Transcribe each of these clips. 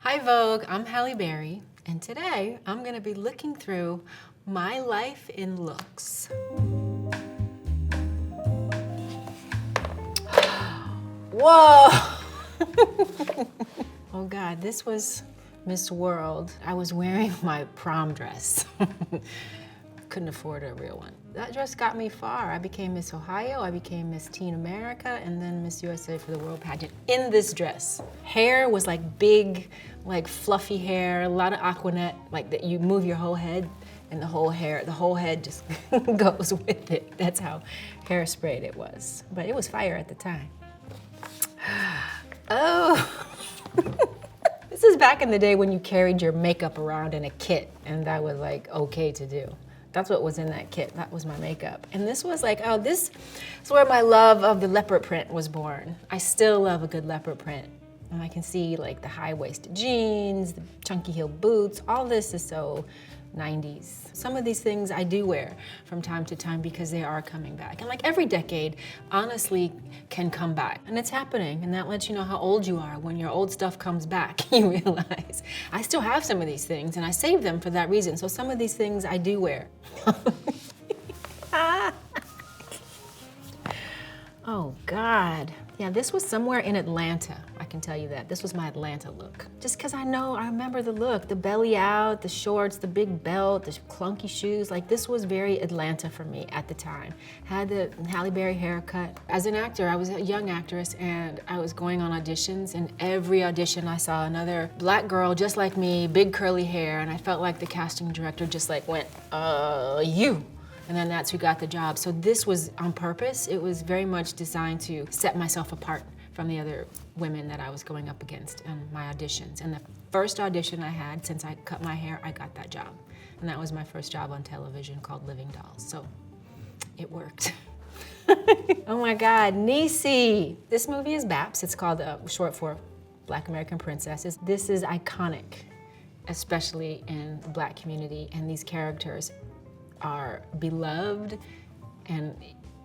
Hi Vogue, I'm Halle Berry, and today I'm gonna be looking through my life in looks. Whoa! Oh God, this was Miss World. I was wearing my prom dress. Couldn't afford a real one. That dress got me far. I became Miss Ohio, I became Miss Teen America, and then Miss USA for the World Pageant in this dress. Hair was like big, like fluffy hair, a lot of Aquanet, like that you move your whole head and the whole head just goes with it. That's how hairsprayed it was. But it was fire at the time. Oh. This is back in the day when you carried your makeup around in a kit, and that was like okay to do. That's what was in that kit. That was my makeup. And this was like, oh, this is where my love of the leopard print was born. I still love a good leopard print. And I can see like the high-waisted jeans, the chunky heel boots, all this is so 90s. Some of these things I do wear from time to time because they are coming back. And like every decade, honestly, can come back. And it's happening, and that lets you know how old you are. When your old stuff comes back, you realize, I still have some of these things, and I save them for that reason. So some of these things I do wear. Oh God. Yeah, this was somewhere in Atlanta, I can tell you that. This was my Atlanta look. Just because I remember the look, the belly out, the shorts, the big belt, the clunky shoes. Like this was very Atlanta for me at the time. Had the Halle Berry haircut. As an actor, I was a young actress and I was going on auditions, and every audition I saw another black girl just like me, big curly hair, and I felt like the casting director just like went, you. And then that's who got the job. So this was on purpose. It was very much designed to set myself apart from the other women that I was going up against in my auditions. And the first audition I had, since I cut my hair, I got that job. And that was my first job on television called Living Dolls. So it worked. Oh my God, Niecy. This movie is B.A.P.S. It's called short for Black American Princesses. This is iconic, especially in the Black community, and these characters are beloved, and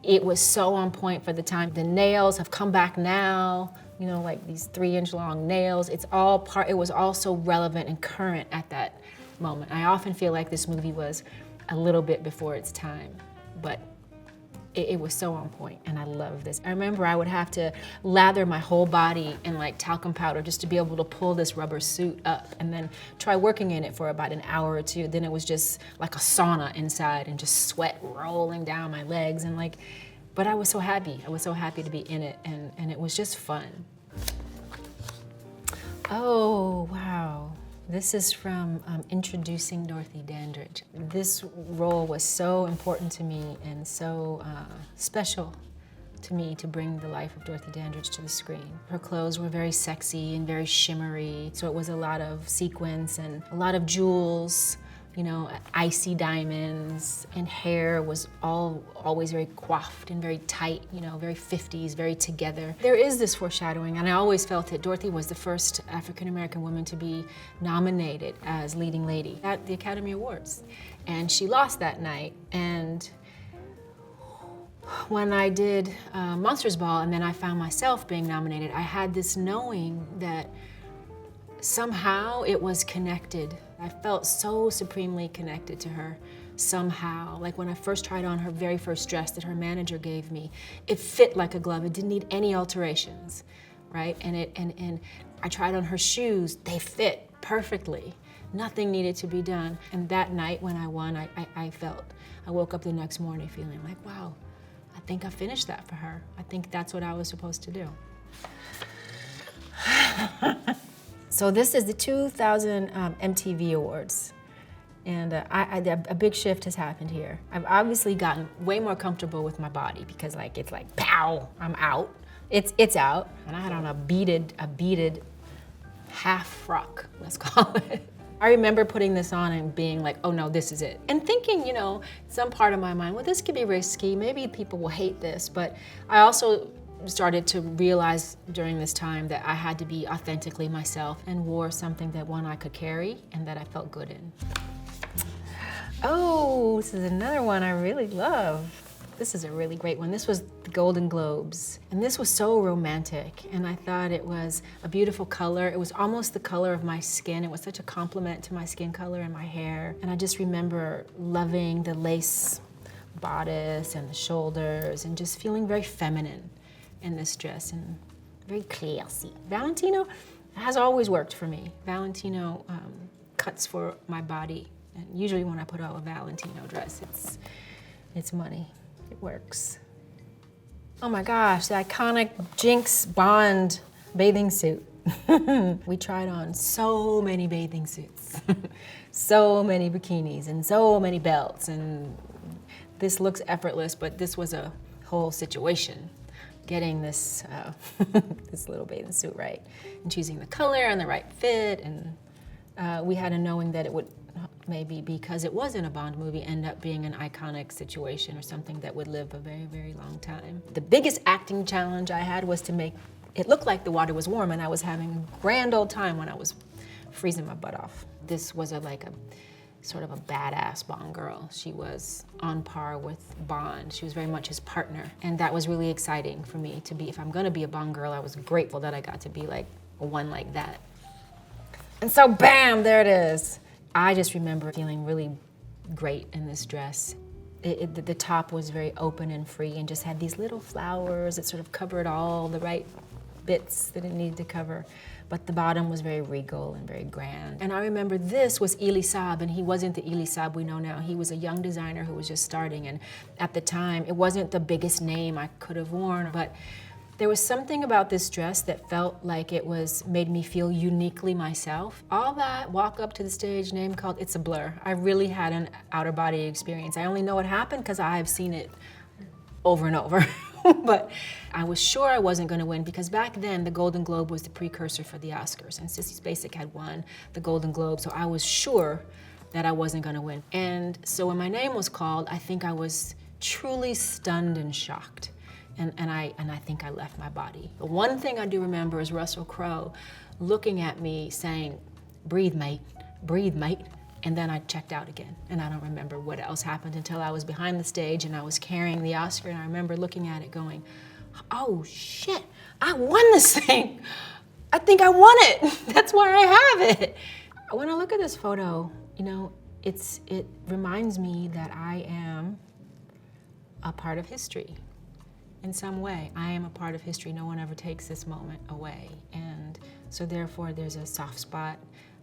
it was so on point for the time. The nails have come back now, you know, like these 3-inch long nails. It was all so relevant and current at that moment. I often feel like this movie was a little bit before its time, but it was so on point, and I love this. I remember I would have to lather my whole body in like talcum powder just to be able to pull this rubber suit up, and then try working in it for about an hour or two. Then it was just like a sauna inside and just sweat rolling down my legs, and like, but I was so happy. I was so happy to be in it, and it was just fun. Oh, wow. This is from Introducing Dorothy Dandridge. This role was so important to me and so special to me to bring the life of Dorothy Dandridge to the screen. Her clothes were very sexy and very shimmery, so it was a lot of sequins and a lot of jewels, you know, icy diamonds, and hair was always very coiffed and very tight, you know, very 50s, very together. There is this foreshadowing, and I always felt that Dorothy was the first African-American woman to be nominated as leading lady at the Academy Awards. And she lost that night, and when I did Monsters Ball and then I found myself being nominated, I had this knowing that somehow it was connected. I felt so supremely connected to her somehow. Like when I first tried on her very first dress that her manager gave me, it fit like a glove. It didn't need any alterations, right? And I tried on her shoes, they fit perfectly. Nothing needed to be done. And that night when I won, I woke up the next morning feeling like, wow, I think I finished that for her. I think that's what I was supposed to do. So this is the 2000 MTV Awards, and a big shift has happened here. I've obviously gotten way more comfortable with my body because like it's like pow, I'm out. It's out, and I had on a beaded half frock, let's call it. I remember putting this on and being like, oh no, this is it. And thinking, you know, some part of my mind, well, this could be risky, maybe people will hate this, but I also started to realize during this time that I had to be authentically myself and wore something that I could carry and that I felt good in. Oh, this is another one I really love. This is a really great one. This was the Golden Globes. And this was so romantic. And I thought it was a beautiful color. It was almost the color of my skin. It was such a compliment to my skin color and my hair. And I just remember loving the lace bodice and the shoulders and just feeling very feminine in this dress and very classy. Valentino has always worked for me. Valentino cuts for my body. And usually when I put out a Valentino dress, it's money. It works. Oh my gosh, the iconic Jinx Bond bathing suit. We tried on so many bathing suits, so many bikinis, and so many belts. And this looks effortless, but this was a whole situation. Getting this, this little bathing suit right, and choosing the color and the right fit. And we had a knowing that it would, maybe because it wasn't a Bond movie, end up being an iconic situation or something that would live a very, very long time. The biggest acting challenge I had was to make it look like the water was warm, and I was having a grand old time when I was freezing my butt off. This was like a sort of a badass Bond girl. She was on par with Bond. She was very much his partner. And that was really exciting for me to be. If I'm gonna be a Bond girl, I was grateful that I got to be like one like that. And so bam, there it is. I just remember feeling really great in this dress. The top was very open and free and just had these little flowers that sort of covered all the right bits that it needed to cover. But the bottom was very regal and very grand. And I remember this was Elie Saab, and he wasn't the Elie Saab we know now. He was a young designer who was just starting, and at the time, it wasn't the biggest name I could have worn, but there was something about this dress that felt like it made me feel uniquely myself. All that walk up to the stage, name called, it's a blur. I really had an outer body experience. I only know what happened because I've seen it over and over. But I was sure I wasn't gonna win because back then the Golden Globe was the precursor for the Oscars, and Sissy Spacek had won the Golden Globe, so I was sure that I wasn't gonna win. And so when my name was called, I think I was truly stunned and shocked. And I think I left my body. The one thing I do remember is Russell Crowe looking at me saying, breathe, mate, and then I checked out again. And I don't remember what else happened until I was behind the stage and I was carrying the Oscar, and I remember looking at it going, oh shit, I won this thing. I think I won it. That's why I have it. When I look at this photo, you know, it reminds me that I am a part of history. In some way, I am a part of history. No one ever takes this moment away. And so therefore there's a soft spot.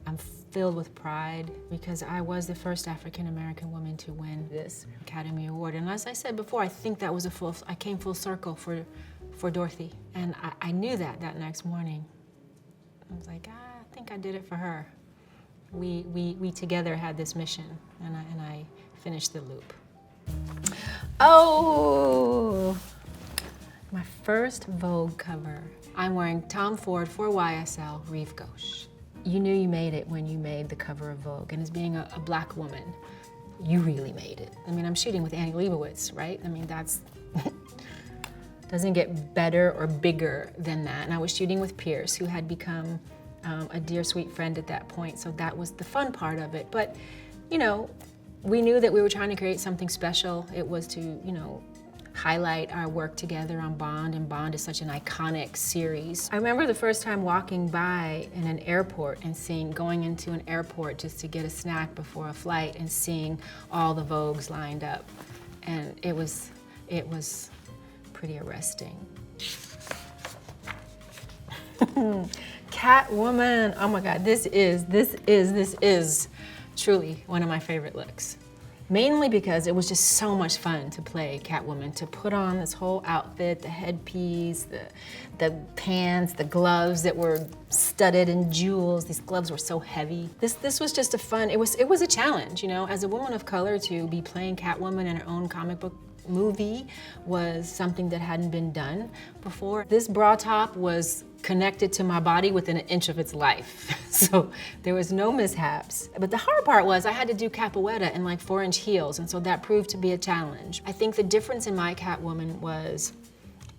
I'm filled with pride because I was the first African-American woman to win this Academy Award. And as I said before, I think that was I came full circle for Dorothy. And I knew that next morning. I was like, I think I did it for her. We together had this mission, and I finished the loop. Oh! My first Vogue cover. I'm wearing Tom Ford for YSL Rive Gauche. You knew you made it when you made the cover of Vogue, and as being a black woman, you really made it. I mean, I'm shooting with Annie Leibovitz, right? I mean, that's, doesn't get better or bigger than that. And I was shooting with Pierce, who had become a dear, sweet friend at that point, so that was the fun part of it. But, you know, we knew that we were trying to create something special. It was to, you know, highlight our work together on Bond, and Bond is such an iconic series. I remember the first time walking by in an airport and going into an airport just to get a snack before a flight and seeing all the Vogues lined up. And it was pretty arresting. Catwoman, oh my God, this is truly one of my favorite looks. Mainly because it was just so much fun to play Catwoman, to put on this whole outfit, the headpiece, the pants, the gloves that were studded in jewels. These gloves were so heavy. This was just it was a challenge, you know, as a woman of color to be playing Catwoman in her own comic book movie was something that hadn't been done before. This bra top was connected to my body within an inch of its life. So there was no mishaps. But the hard part was I had to do capoeira in like 4-inch heels, and so that proved to be a challenge. I think the difference in my Catwoman was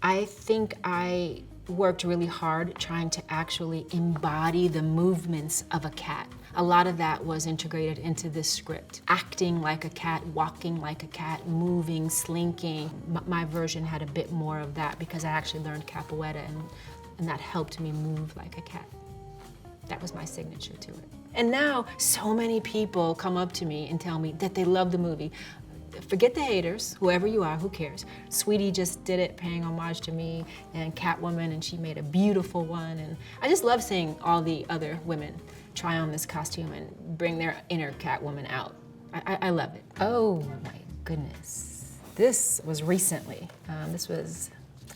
I think I worked really hard trying to actually embody the movements of a cat. A lot of that was integrated into this script. Acting like a cat, walking like a cat, moving, slinking. My version had a bit more of that because I actually learned capoeira and that helped me move like a cat. That was my signature to it. And now so many people come up to me and tell me that they love the movie. Forget the haters, whoever you are, who cares? Sweetie just did it, paying homage to me, and Catwoman, and she made a beautiful one. And I just love seeing all the other women try on this costume and bring their inner Catwoman out. I love it. Oh my goodness. This was recently. This was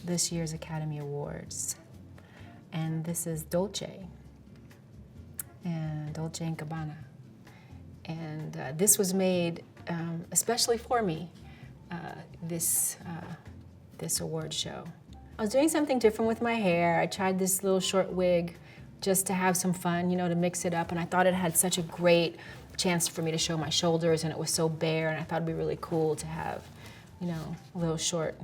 this year's Academy Awards. And this is Dolce and Gabbana. And this was made especially for me, this award show. I was doing something different with my hair. I tried this little short wig just to have some fun, you know, to mix it up. And I thought it had such a great chance for me to show my shoulders, and it was so bare, and I thought it'd be really cool to have, you know, a little short,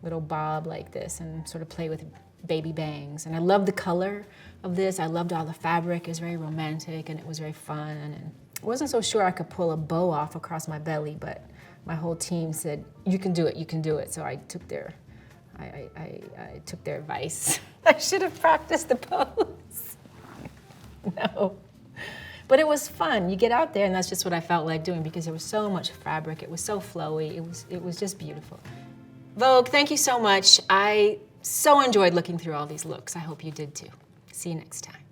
little bob like this and sort of play with baby bangs. And I loved the color of this. I loved all the fabric. It was very romantic, and it was very fun. And I wasn't so sure I could pull a bow off across my belly, but my whole team said, you can do it, you can do it. So I took their, I took their advice. I should have practiced the pose. No. But it was fun. You get out there, and that's just what I felt like doing because there was so much fabric. It was so flowy. It was just beautiful. Vogue, thank you so much. I so enjoyed looking through all these looks. I hope you did too. See you next time.